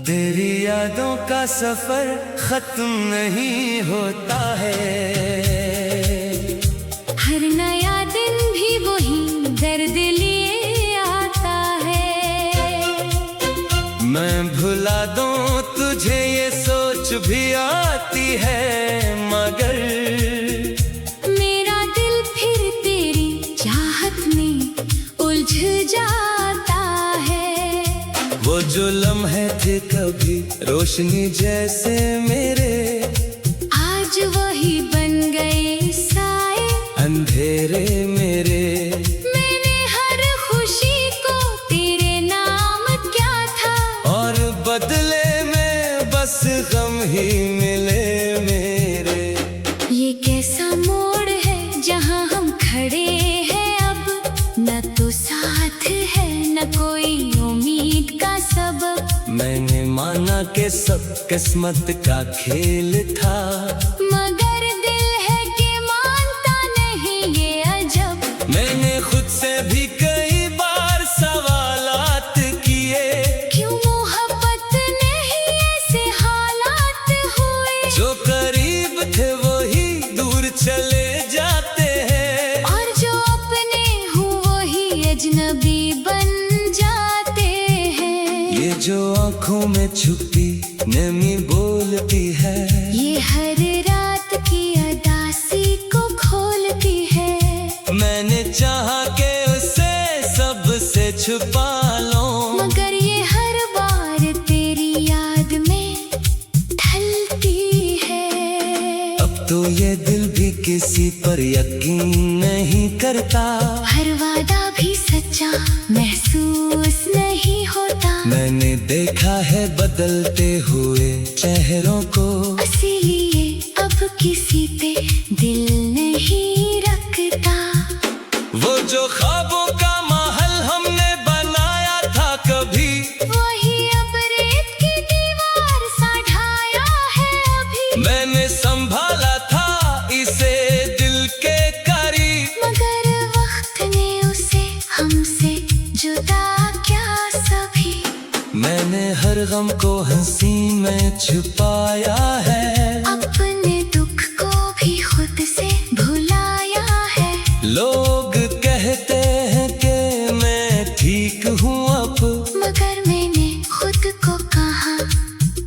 तेरी यादों का सफर खत्म नहीं होता है। हर नया दिन भी वही दर्द लिए आता है। मैं भुला दूं तुझे ये सोच भी आती है, मगर मेरा दिल फिर तेरी चाहत में उलझ जाता है। वो जो लम्हे थे कभी रोशनी जैसे मेरे, आज वही बन गए साए अंधेरे मेरे। मैंने हर खुशी को तेरे नाम क्या था, और बदले में बस गम ही मिले मेरे। ये कैसा मोड़ है जहाँ हम खड़े हैं अब, न तो साथ है न कोई उम्मीद का सबब। मैंने माना कि सब किस्मत का खेल था, मगर दिल है कि मानता नहीं ये अजब। मैंने खुद से भी कई बार सवालात किए, क्यों मोहब्बत नहीं ऐसे हालात हुए। जो करीब थे वही दूर चले जाते हैं, और जो अपने हूँ वही अजनबी बन जाते हैं। ये जो आँखों में छुपी नमी बोलती है, ये हर रात की अदासी को खोलती है। मैंने चाहा कि उसे सबसे छुपा लूं, मगर ये हर बार तेरी याद में ढलती है। अब तो ये दिल भी किसी पर यकीन नहीं करता। हर वादा भी सच्चा महसूस नहीं होता। मैंने देखा है बदलते हुए चेहरों को, इसीलिए अब किसी पे दिल नहीं रखता। वो जो ख्वाबों का महल हमने बनाया था कभी, वही अब रेत की दीवार सा ढाया है अभी। मैंने संभाला था इसे दिल के करीब, मगर वक्त ने उसे हमसे जुदा क्या सभी। मैंने हर गम को हंसी में छुपाया है, अपने दुख को भी खुद से भुलाया है। लोग कहते हैं कि मैं ठीक हूँ अब, मगर मैंने खुद को कहाँ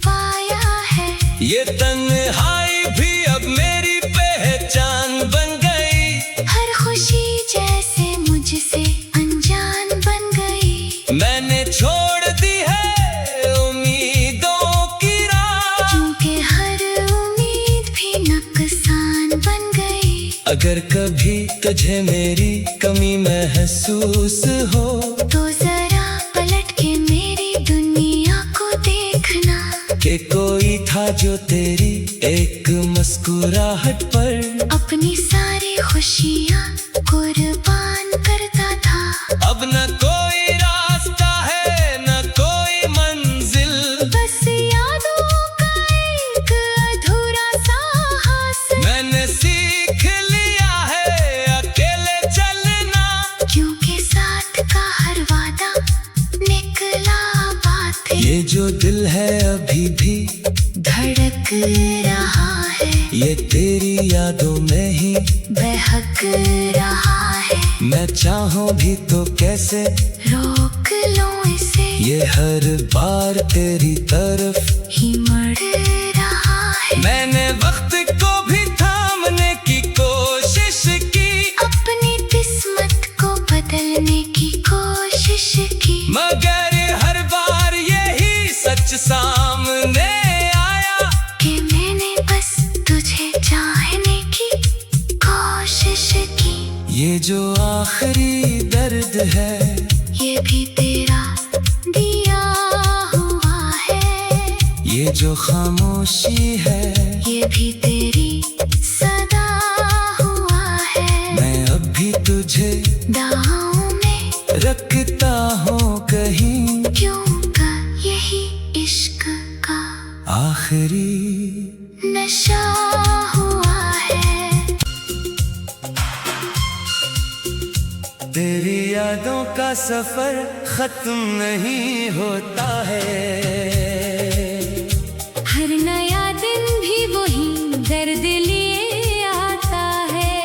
पाया है। ये तन्हाई भी अब मेरी पहचान बन गई। हर खुशी जैसे मुझसे अनजान बन गई। मैंने छोड़ दी है उम्मीदों की राह, क्योंकि हर उम्मीद भी नुकसान बन गई। अगर कभी तुझे मेरी कमी महसूस हो, तो जरा पलट के मेरी दुनिया को देखना, कि कोई था जो तेरी एक मुस्कुराहट पर अपनी सारी खुशियाँ कुर्बान करता था। अब न कोई रास्ता है न कोई मंजिल, बस यादों का एक अधूरा सा हासिल। मैंने सीख लिया है अकेले चलना, क्योंकि साथ का हर वादा निकला बात। ये जो दिल है अभी भी धड़क रहा है, ये तेरी यादों में ही बहक रहा है। मैं चाहूं भी तो कैसे रोक लूं इसे, ये हर बार तेरी तरफ ही मुड़ रहा है। मैंने वक्त को भी थामने की कोशिश की, अपनी किस्मत को बदलने की कोशिश की। मगर हर बार यही सच सामने आया, कि मैंने बस तुझे चाहने की कोशिश की। ये जो आखिरी दर्द है, ये भी तेरा दिया हुआ है। ये जो खामोशी है, ये भी तेरी सदा हुआ है। मैं अब भी तुझे दाहों में रखता हूँ कहीं, क्यों का यही इश्क का आखिरी नशा हुआ है। तेरी यादों का सफर खत्म नहीं होता है। हर नया दिन भी वही दर्द लिए आता है।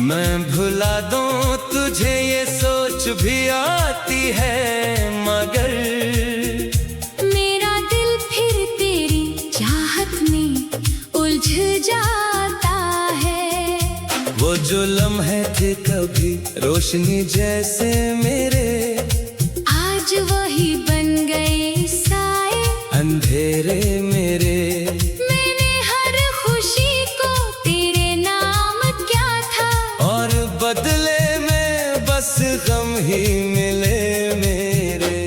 मैं भुला दूं तुझे ये सोच भी आती है, मगर मेरा दिल फिर तेरी चाहत में उलझ जाता है। वो जो लम्हे थे कभी रोशनी जैसे मेरे, आज वही बन गए साए अंधेरे मेरे। मैंने हर खुशी को तेरे नाम क्या था, और बदले में बस गम ही मिले मेरे।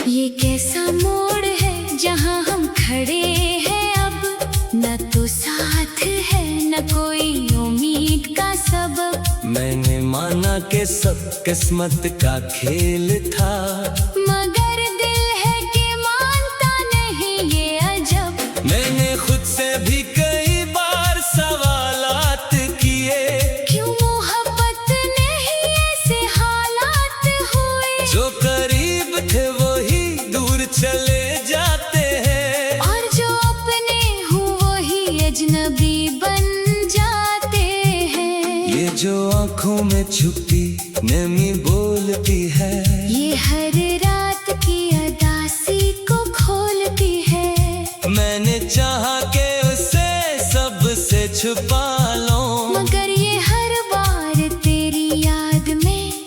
ये कैसा मोड़ है जहाँ हम खड़े हैं अब, न तो साथ है न कोई उम्मीद का सबब। मैंने माना कि सब किस्मत का खेल था, मगर दिल है कि मानता नहीं ये अजब। मैंने खुद से भी कई बार सवालात किए, क्यों मोहब्बत नहीं ऐसे हालात हुए। जो करीब थे वही दूर चले जाते हैं, और जो अपने हूँ वही अजनबी बन जाते हैं। ये जो आँखों में छुपी नमी बोलती है, ये हर रात की अदासी को खोलती है। मैंने चाहा कि उसे सबसे छुपा लूं, मगर ये हर बार तेरी याद में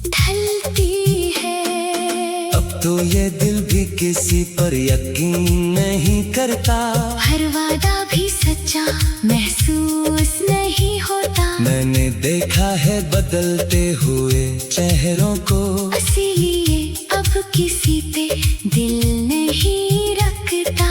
ढलती है। अब तो ये दिल भी किसी पर यकीन नहीं करता। हर वादा भी सच्चा महसूस नहीं होता। मैंने देखा है बदलते हुए चेहरों को, इसीलिए अब किसी पे दिल नहीं रखता।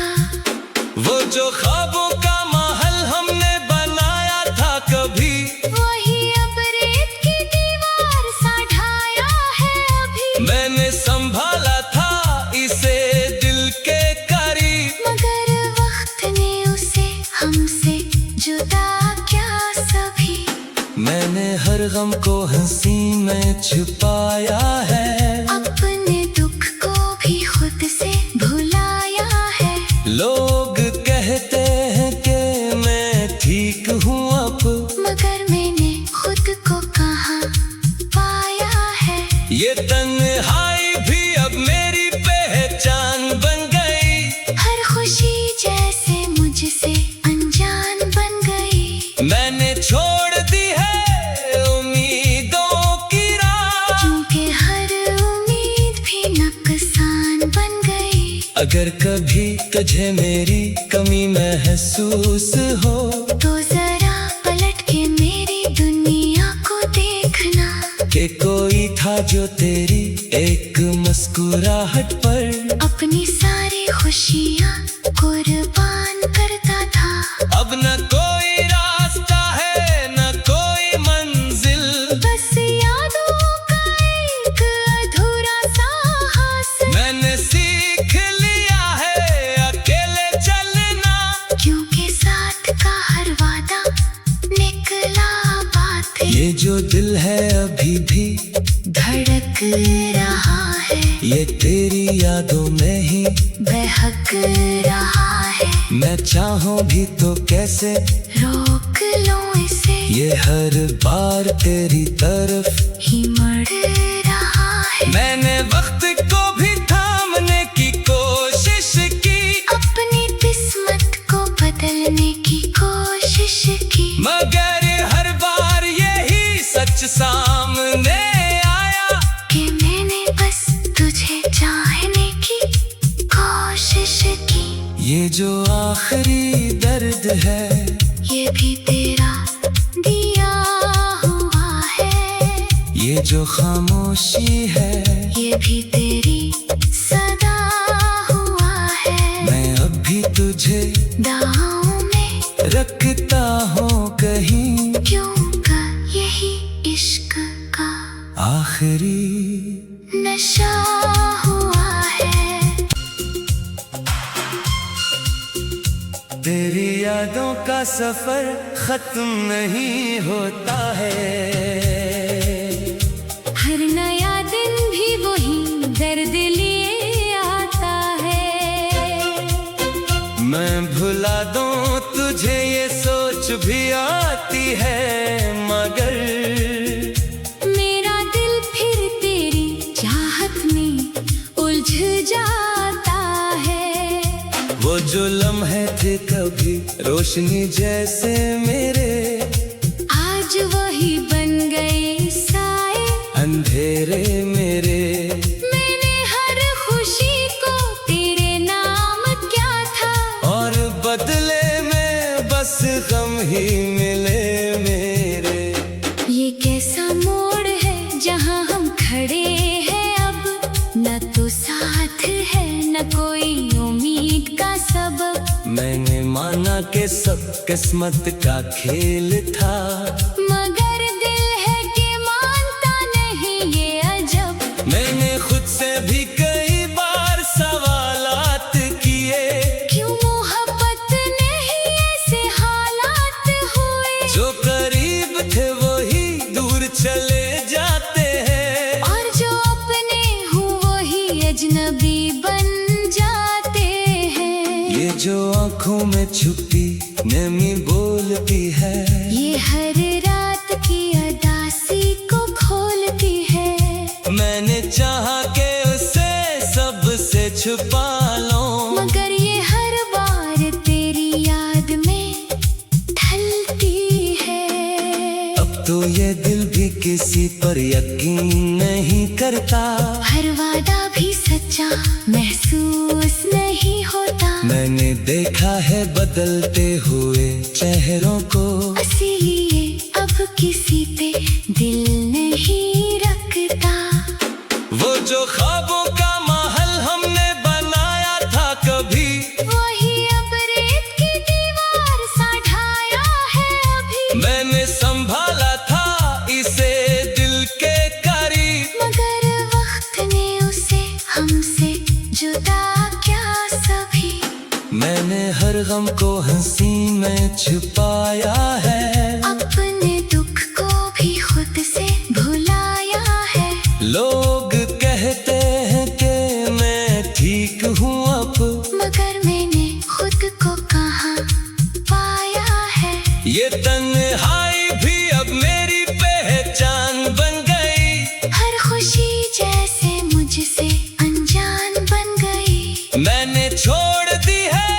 वो जो ख्वाबों का महल हमने बनाया था कभी, वही अब रेत की दीवार सा ढाया है अभी। मैंने संभाला था इसे दिल के करीब, मगर वक्त ने उसे हमसे जुदा क्या सभी। मैंने हर गम को हंसी में छुपाया है, अपने दुख को भी खुद से भुलाया है। लोग कहते हैं कि मैं ठीक हूँ अब, मगर मैंने खुद को कहाँ पाया है। ये तन्हाई भी अब मेरी पहचान बन गई। हर खुशी जैसे मुझसे अनजान बन गई। मैंने छोड़ दी है उम्मीदों की राह, क्योंकि हर उम्मीद भी नुकसान बन गई। अगर कभी तुझे मेरी कमी महसूस हो, तो जरा पलट के मेरी दुनिया को देखना। कि कोई था जो तेरी एक मुस्कुराहट पर अपनी सारी खुशियाँ कुर्बान करता था। अब न कोई रास्ता है न कोई मंजिल, बस यादों का एक अधूरा सा हासिल। मैंने सीख लिया है अकेले चलना, क्योंकि साथ का हर वादा निकला बात। ये जो दिल है अभी भी धड़क रहा है, ये तेरी यादों में ही बहक रहा है। मैं चाहूं भी तो कैसे रोक लूं इसे, ये हर बार तेरी तरफ ही मुड़ रहा है। मैंने वक्त को भी थामने की कोशिश की, अपनी किस्मत को बदलने की कोशिश की। मगर हर बार यही सच सामने आया, कि मैंने बस तुझे चाहने की कोशिश की। ये जो आखिरी दर्द है, ये भी तेरा दिया हुआ है। ये जो खामोशी है, ये भी तेरी सदा हुआ है। मैं अब भी तुझे दाहों में रखता हूँ कहीं, क्योंकि यही इश्क का आखिरी नशा हुआ है। तेरी यादों का सफर खत्म नहीं होता है। हर नया दिन भी वही दर्द लिए आता है। वो जो लम्हे थे कभी रोशनी जैसे मेरे, आज वही बन गए साए अंधेरे मेरे। मैंने हर खुशी को तेरे नाम क्या था, और बदले में बस गम ही मिले मेरे। ये कैसा मोड़ है जहाँ हम खड़े हैं अब, न तो साथ है न कोई उम्मीद का सबब। मैंने माना कि सब किस्मत का खेल था, मगर दिल है कि मानता नहीं ये अजब। मैंने खुद से भी कई बार सवालात किए, क्यों मोहब्बत नहीं ऐसे हालात हुए। जो करीब थे वही दूर चले जाते हैं, और जो अपने हूँ वही अजनबी बन जाते हैं। ये जो आँखों में छुपी नमी बोलती है, ये हर रात की अदासी को खोलती है। मैंने चाहा कि उसे सबसे छुपा लूं, मगर ये हर बार तेरी याद में ढलती है। अब तो ये दिल भी किसी पर यकीन नहीं करता। हर वादा भी सच्चा महसूस नहीं होता। मैंने देखा है बदलते हुए चेहरों को, इसीलिए अब किसी पे दिल नहीं रखता। वो जो ख्वाबों का महल हमने बनाया था कभी, वही अब रेत की दीवार सा ढाया है अभी। मैंने संभाला था इसे दिल के करीब, मगर वक्त ने उसे हमसे जुदा क्या सभी। मैंने हर गम को हंसी में छुपाया है, अपने दुख को भी खुद से भुलाया है। लोग कहते हैं कि मैं ठीक हूँ अब, मगर मैंने खुद को कहाँ पाया है। ये तन्हाई भी अब मेरी पहचान बन गई। हर खुशी जैसे मुझसे अनजान बन गई। मैंने छोड़ दी है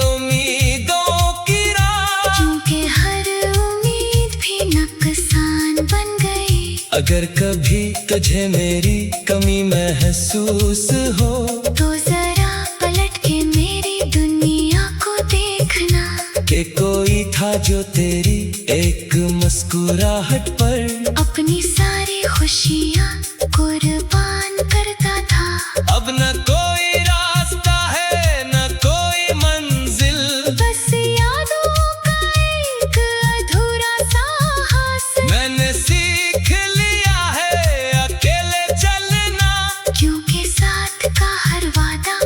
उम्मीदों की राह, क्योंकि हर उम्मीद भी नुकसान बन गई। अगर कभी तुझे मेरी कमी महसूस हो, तो जरा पलट के मेरी दुनिया को देखना। कि कोई था जो तेरी एक मुस्कुराहट पर अपनी सारी खुशियाँ कुर्बान करता था। अब न कोई रास्ता है न कोई मंजिल, बस यादों का एक अधूरा सा हासिल। मैंने सीख लिया है अकेले चलना, क्योंकि साथ का हर वादा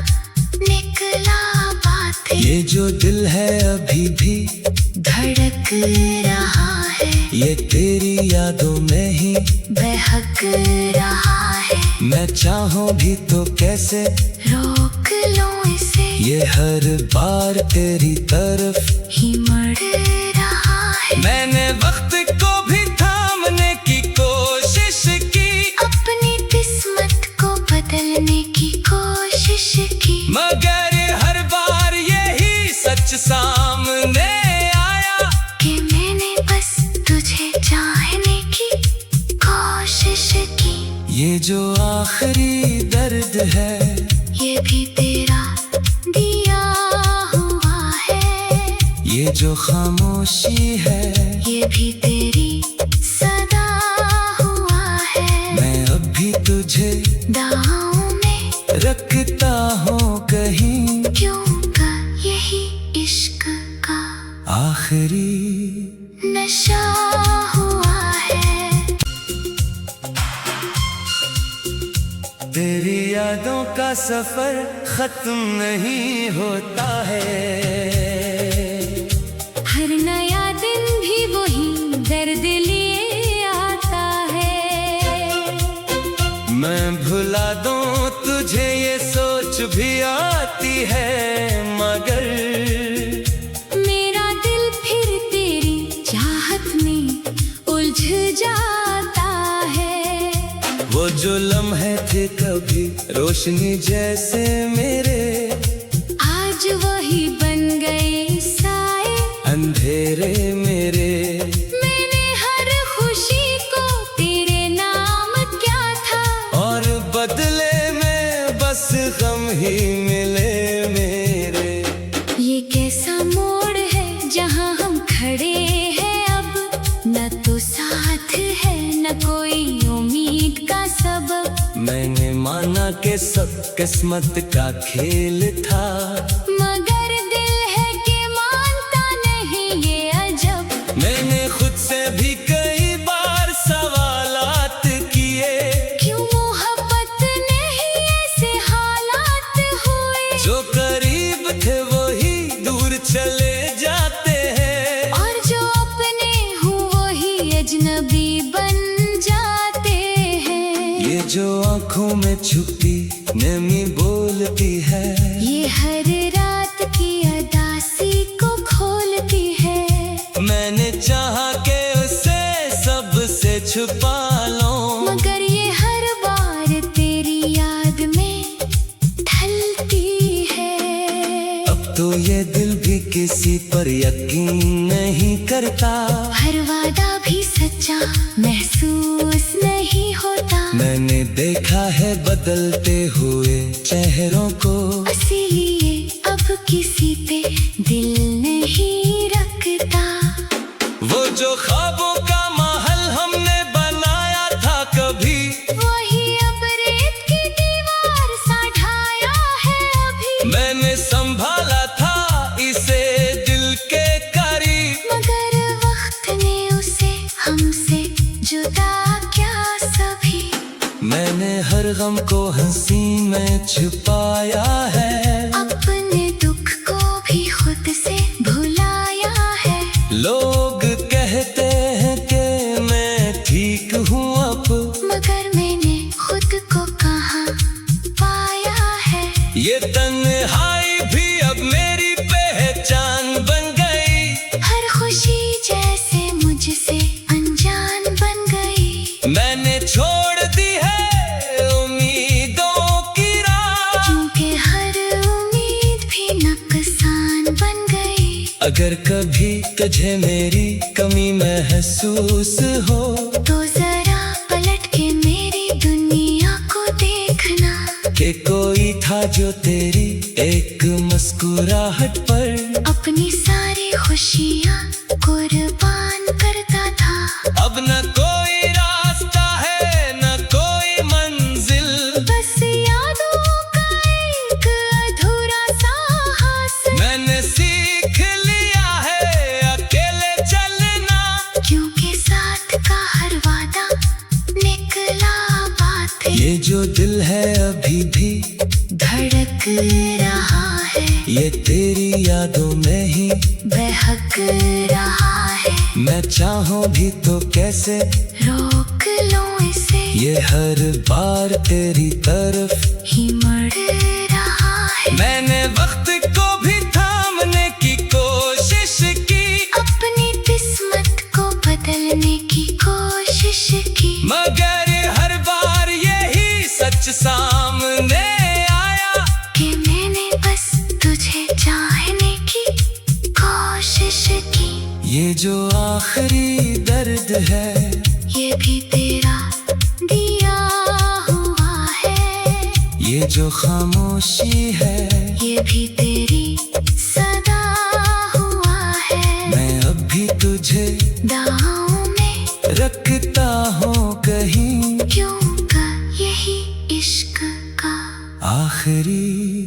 निकला बात। ये जो दिल है अभी भी धड़क रहा है, ये तेरी यादों में ही बहक रहा है। मैं चाहूं भी तो कैसे रोक लूं इसे, ये हर बार तेरी तरफ ही मुड़ रहा है। मैंने वक्त को भी थामने की कोशिश की, अपनी किस्मत को बदलने की कोशिश की। मगर हर बार यही सच सामने आया कि मैंने बस तुझे चाहने की कोशिश की। ये जो आखिरी दर्द है, ये भी तेरा दिया हुआ है। ये जो खामोशी है, ये भी तेरी सदा हुआ है। मैं अब भी तुझे दाहों में रखता हूँ कहीं, क्यों का यही इश्क का आखिरी नशा हुआ है। तेरी यादों का सफर खत्म नहीं होता है। हर नया दिन भी वही दर्द लिए आता है। मैं भुला दूं तुझे ये सोच भी आती है, मगर मेरा दिल फिर तेरी चाहत में उलझ जाता है। वो जो लम्हे थे कभी रोशनी जैसे मेरे, आज वही ही मिले मेरे। ये कैसा मोड़ है जहाँ हम खड़े हैं अब, न तो साथ है न कोई उम्मीद का सबब। मैंने माना कि सब किस्मत का खेल था, मगर दिल है कि मानता नहीं ये अजब। मैंने खुद से भी कई बार सवालात किए, क्यों मोहब्बत नहीं ऐसे हालात हुए। जो करीब थे वही दूर चले जाते हैं, और जो अपने हूँ वही अजनबी बन जाते हैं। ये जो आंखों में छुपी नमी बोलती है, ये हर रात की अदासी को खोलती है। मैंने चाहा कि उसे सबसे छुपा लूं, मगर ये हर बार तेरी याद में ढलती है। अब तो ये दिल भी किसी पर यकीन नहीं करता, हर वादा भी सच्चा महसूस नहीं होता। मैंने देखा है बदलते हुए चेहरों को, इसीलिए अब किसी पे दिल नहीं रखता। वो जो ख्वाबों का महल हमने बनाया था कभी, वही अब रेत की दीवार सा ढाया है अभी। मैंने संभाला था इसे दिल के करीब, मगर वक्त ने उसे हमसे जुदा क्या सभी। मैंने हर गम को हंसी में छुपाया है, अपने दुख को भी खुद से भुलाया है। लोग कहते हैं कि मैं ठीक हूँ अब, मगर मैंने खुद को कहाँ पाया है। ये तन्हाई भी अब मेरी पहचान बन गई, हर खुशी जैसे मुझसे अनजान बन गई। मैंने छोड़ दी है उम्मीदों की राह, क्योंकि हर उम्मीद भी नुकसान बन गई। अगर कभी तुझे मेरी कमी महसूस हो, तो जरा पलट के मेरी दुनिया को देखना, कि कोई था जो तेरी एक मुस्कुराहट पर अपनी सारी खुशियाँ कुर्बान करता था। अब न कोई रास्ता है न कोई मंजिल, बस यादों का एक अधूरा सा हासिल। मैंने सीख लिया है अकेले चलना, क्योंकि साथ का हर वादा निकला बात। ये जो दिल है अभी भी धड़क रहा है, ये तेरी यादों में ही बहक रहा है। मैं चाहूं भी तो कैसे रोक लूं इसे, ये हर बार तेरी तरफ ही मुड़ रहा है। मैंने वक्त को भी थामने की कोशिश की, अपनी किस्मत को बदलने की कोशिश की। मगर हर बार यही सच सामने आया, कि मैंने बस तुझे चाहने की कोशिश की। ये जो आखिरी दर्द है, ये भी तेरा दिया हुआ है। ये जो खामोशी है, ये भी तेरी सदा हुआ है। मैं अब भी तुझे दाहों में रखता हूँ कहीं, क्यों का यही इश्क का आखिरी